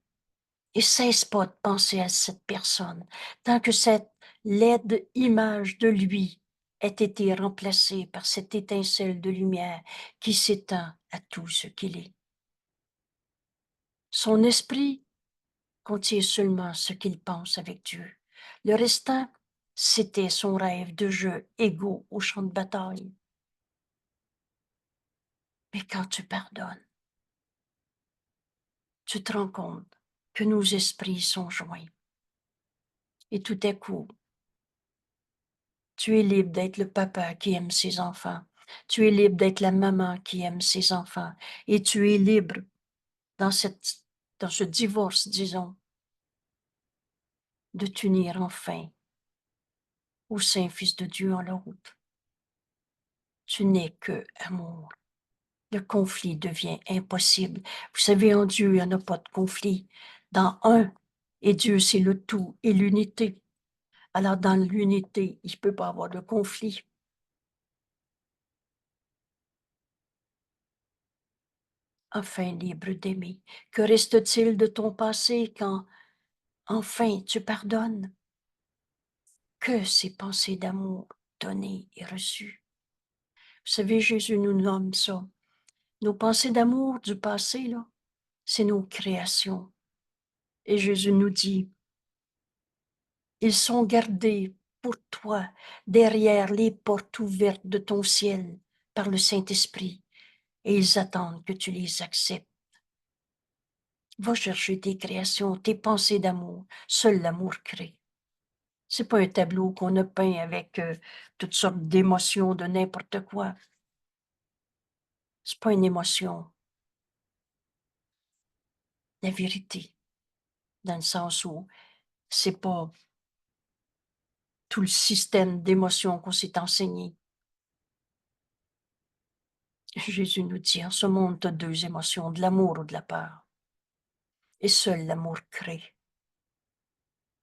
Et cesse pas de penser à cette personne, tant que cette laide image de lui ait été remplacée par cette étincelle de lumière qui s'étend à tout ce qu'il est. Son esprit contient seulement ce qu'il pense avec Dieu. Le restant, c'était son rêve de jeu égaux au champ de bataille. Mais quand tu pardonnes, tu te rends compte que nos esprits sont joints. Et tout à coup, tu es libre d'être le papa qui aime ses enfants. Tu es libre d'être la maman qui aime ses enfants. Et tu es libre dans ce divorce, disons, de t'unir enfin au Saint-Fils de Dieu en l'autre. Tu n'es que amour. Le conflit devient impossible. Vous savez, en Dieu, il n'y en a pas de conflit. Dans un, et Dieu, c'est le tout et l'unité. Alors, dans l'unité, il ne peut pas avoir de conflit. Enfin libre d'aimer. Que reste-t-il de ton passé quand, enfin, tu pardonnes? Que ces pensées d'amour données et reçues? Vous savez, Jésus nous nomme ça. Nos pensées d'amour du passé, là, c'est nos créations. Et Jésus nous dit, ils sont gardés pour toi derrière les portes ouvertes de ton ciel par le Saint-Esprit, et ils attendent que tu les acceptes. Va chercher tes créations, tes pensées d'amour. Seul l'amour crée. C'est pas un tableau qu'on a peint avec toutes sortes d'émotions de n'importe quoi. C'est pas une émotion. La vérité, dans le sens où c'est pas tout le système d'émotions qu'on s'est enseigné. Jésus nous dit, en ce monde, tu as deux émotions, de l'amour ou de la peur. Et seul l'amour crée.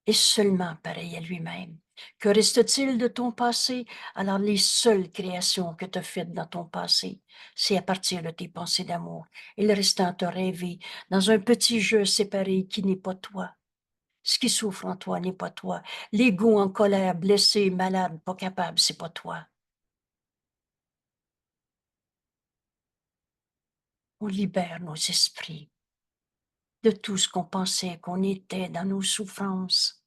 Et seulement pareil à lui-même. Que reste-t-il de ton passé? Alors, les seules créations que tu as faites dans ton passé, c'est à partir de tes pensées d'amour. Et le restant t'a rêvé dans un petit jeu séparé qui n'est pas toi. Ce qui souffre en toi n'est pas toi. L'ego en colère, blessé, malade, pas capable, c'est pas toi. on libère nos esprits de tout ce qu'on pensait qu'on était dans nos souffrances.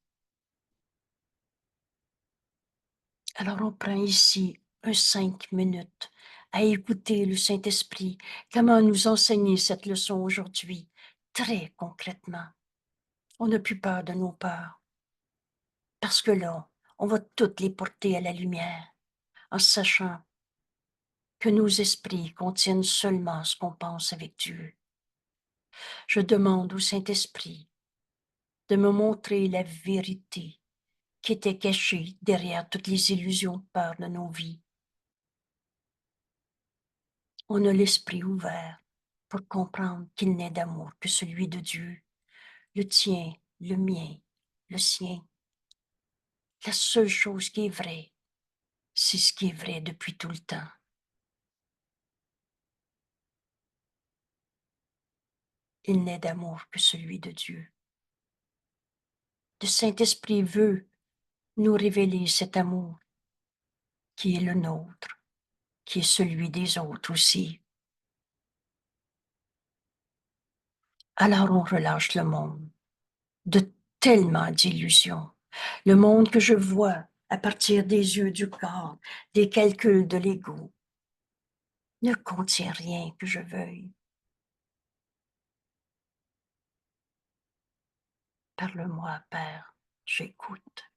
Alors on prend ici un 5 minutes à écouter le Saint-Esprit, comment nous enseigner cette leçon aujourd'hui, très concrètement. On n'a plus peur de nos peurs, parce que là, on va toutes les porter à la lumière, en sachant que nos esprits contiennent seulement ce qu'on pense avec Dieu. Je demande au Saint-Esprit de me montrer la vérité qui était cachée derrière toutes les illusions de peur de nos vies. On a l'esprit ouvert pour comprendre qu'il n'est d'amour que celui de Dieu, le tien, le mien, le sien. La seule chose qui est vraie, c'est ce qui est vrai depuis tout le temps. Il n'est d'amour que celui de Dieu. Le Saint-Esprit veut nous révéler cet amour qui est le nôtre, qui est celui des autres aussi. Alors on relâche le monde de tellement d'illusions. Le monde que je vois à partir des yeux du corps, des calculs de l'ego, ne contient rien que je veuille. Parle-moi, Père, j'écoute.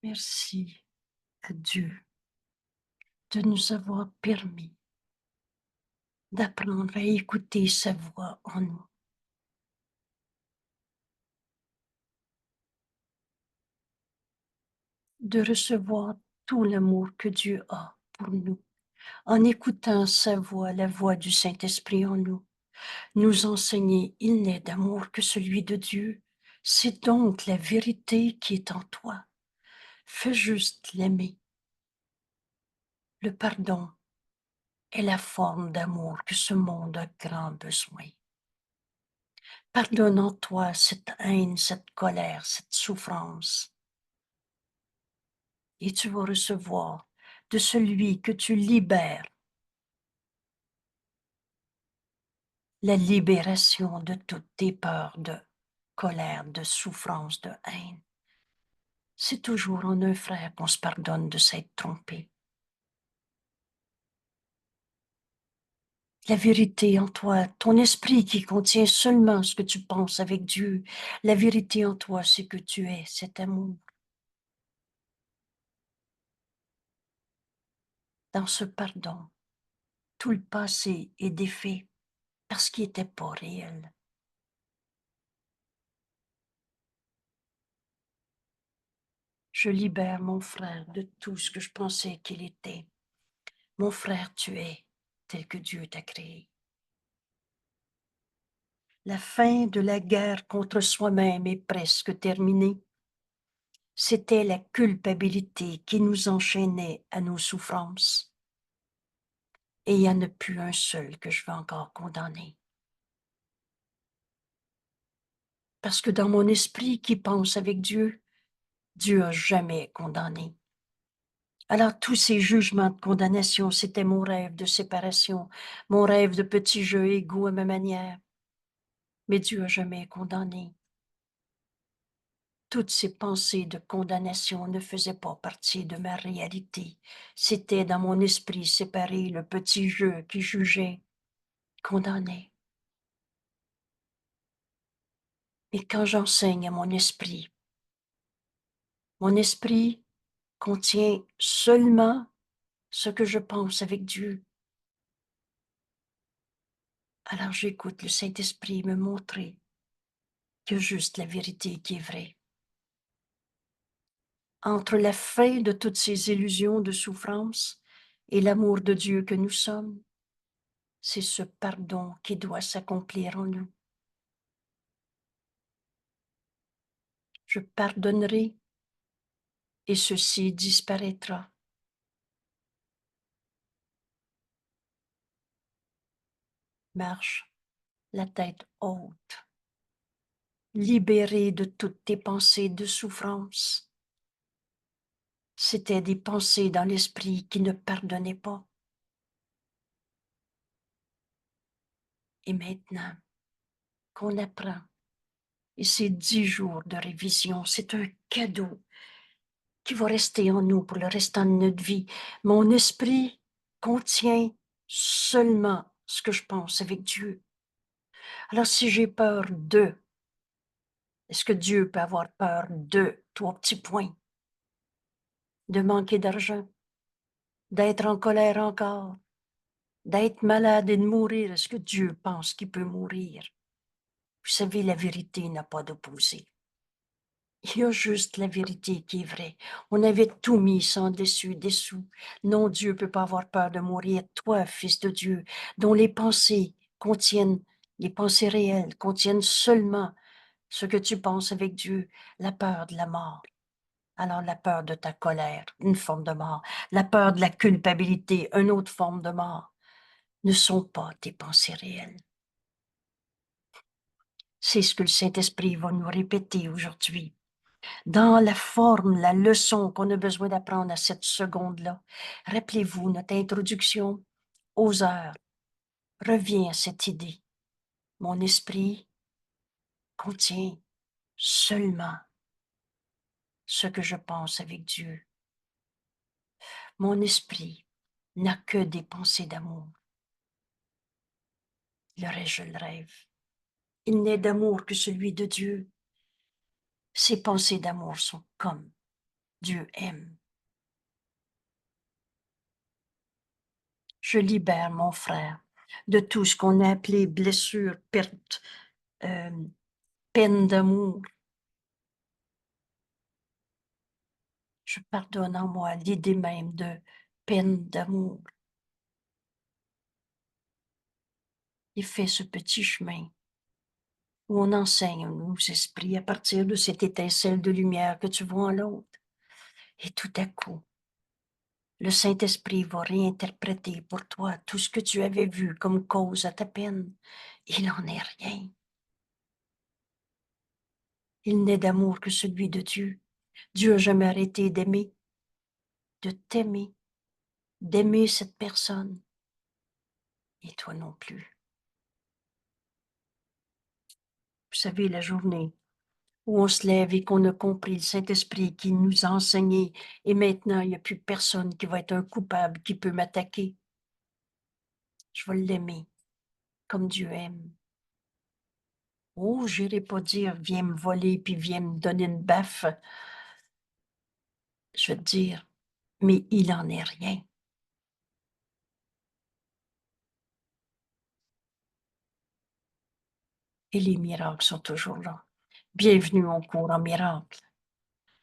Merci à Dieu de nous avoir permis d'apprendre à écouter sa voix en nous, de recevoir tout l'amour que Dieu a pour nous, en écoutant sa voix, la voix du Saint-Esprit en nous, nous enseigner, il n'est d'amour que celui de Dieu. C'est donc la vérité qui est en toi. Fais juste l'aimer. Le pardon est la forme d'amour que ce monde a grand besoin. Pardonne en toi cette haine, cette colère, cette souffrance, et tu vas recevoir de celui que tu libères la libération de toutes tes peurs de colère, de souffrance, de haine. C'est toujours en un frère qu'on se pardonne de s'être trompé. La vérité en toi, ton esprit qui contient seulement ce que tu penses avec Dieu, la vérité en toi, c'est que tu es cet amour. Dans ce pardon, tout le passé est défait parce qu'il n'était pas réel. Je libère mon frère de tout ce que je pensais qu'il était. Mon frère, tu es tel que Dieu t'a créé. La fin de la guerre contre soi-même est presque terminée. C'était la culpabilité qui nous enchaînait à nos souffrances. Et il n'y en a plus un seul que je veux encore condamner. Parce que dans mon esprit qui pense avec Dieu, Dieu n'a jamais condamné. Alors tous ces jugements de condamnation, c'était mon rêve de séparation, mon rêve de petits jeux égaux à ma manière. Mais Dieu n'a jamais condamné. Toutes ces pensées de condamnation ne faisaient pas partie de ma réalité. C'était dans mon esprit séparé le petit jeu qui jugeait, condamnait. Et quand j'enseigne à mon esprit contient seulement ce que je pense avec Dieu. Alors j'écoute le Saint-Esprit me montrer que juste la vérité qui est vraie. Entre la fin de toutes ces illusions de souffrance et l'amour de Dieu que nous sommes, c'est ce pardon qui doit s'accomplir en nous. Je pardonnerai et ceci disparaîtra. Marche la tête haute, libérée de toutes tes pensées de souffrance. C'étaient des pensées dans l'esprit qui ne pardonnaient pas. Et maintenant qu'on apprend, et ces 10 jours de révision, c'est un cadeau qui va rester en nous pour le restant de notre vie. Mon esprit contient seulement ce que je pense avec Dieu. Alors si j'ai peur d'eux, est-ce que Dieu peut avoir peur de 3 petits points? De manquer d'argent, d'être en colère encore, d'être malade et de mourir? Est-ce que Dieu pense qu'il peut mourir? Vous savez, la vérité n'a pas d'opposé. Il y a juste la vérité qui est vraie. On avait tout mis sans dessus, dessous. Non, Dieu ne peut pas avoir peur de mourir. Toi, fils de Dieu, dont les pensées contiennent, les pensées réelles contiennent seulement ce que tu penses avec Dieu, la peur de la mort. Alors la peur de ta colère, une forme de mort. La peur de la culpabilité, une autre forme de mort, ne sont pas tes pensées réelles. C'est ce que le Saint-Esprit va nous répéter aujourd'hui. Dans la forme, la leçon qu'on a besoin d'apprendre à cette seconde-là. Rappelez-vous, notre introduction aux heures revient à cette idée. Mon esprit contient seulement ce que je pense avec Dieu. Mon esprit n'a que des pensées d'amour. Le reste, je le rêve. Il n'est d'amour que celui de Dieu. Ses pensées d'amour sont comme Dieu aime. Je libère mon frère de tout ce qu'on a appelé blessure, perte, peine d'amour. Je pardonne en moi l'idée même de peine d'amour. Et fais ce petit chemin où on enseigne nos esprits à partir de cette étincelle de lumière que tu vois en l'autre. Et tout à coup, le Saint-Esprit va réinterpréter pour toi tout ce que tu avais vu comme cause à ta peine. Il n'en est rien. Il n'est d'amour que celui de Dieu. Dieu n'a jamais arrêté d'aimer, de t'aimer, d'aimer cette personne. Et toi non plus. Vous savez, la journée où on se lève et qu'on a compris le Saint-Esprit qui nous a enseigné, et maintenant il n'y a plus personne qui va être un coupable qui peut m'attaquer. Je vais l'aimer comme Dieu aime. Oh, je n'irai pas dire, viens me voler puis viens me donner une baffe. Je vais te dire, mais il n'en est rien. Et les miracles sont toujours là. Bienvenue en cours en miracle.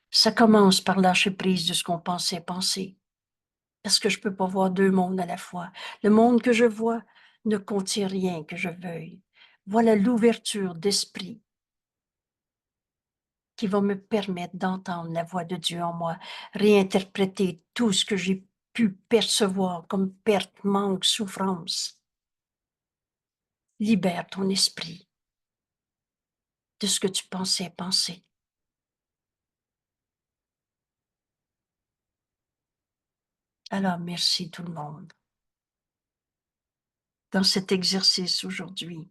Ça commence par lâcher prise de ce qu'on pensait penser. Parce que je ne peux pas voir deux mondes à la fois. Le monde que je vois ne contient rien que je veuille. Voilà l'ouverture d'esprit qui va me permettre d'entendre la voix de Dieu en moi, réinterpréter tout ce que j'ai pu percevoir comme perte, manque, souffrance. Libère ton esprit de ce que tu pensais penser. Alors, merci tout le monde. Dans cet exercice aujourd'hui,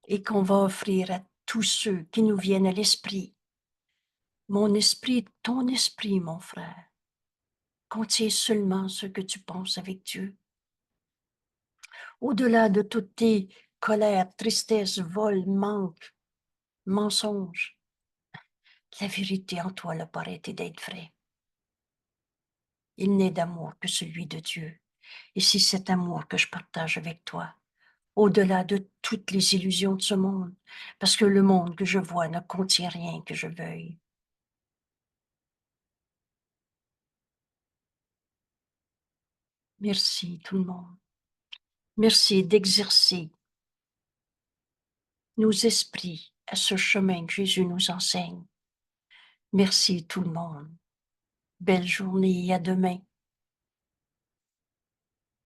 et qu'on va offrir à tous ceux qui nous viennent à l'esprit. Mon esprit, ton esprit, mon frère, contient seulement ce que tu penses avec Dieu. Au-delà de toutes tes colères, tristesses, vols, manques, mensonges, la vérité en toi n'a pas arrêté d'être vraie. Il n'est d'amour que celui de Dieu. Et c'est cet amour que je partage avec toi, au-delà de toutes les illusions de ce monde, parce que le monde que je vois ne contient rien que je veuille. Merci tout le monde. Merci d'exercer nos esprits à ce chemin que Jésus nous enseigne. Merci tout le monde. Belle journée et à demain.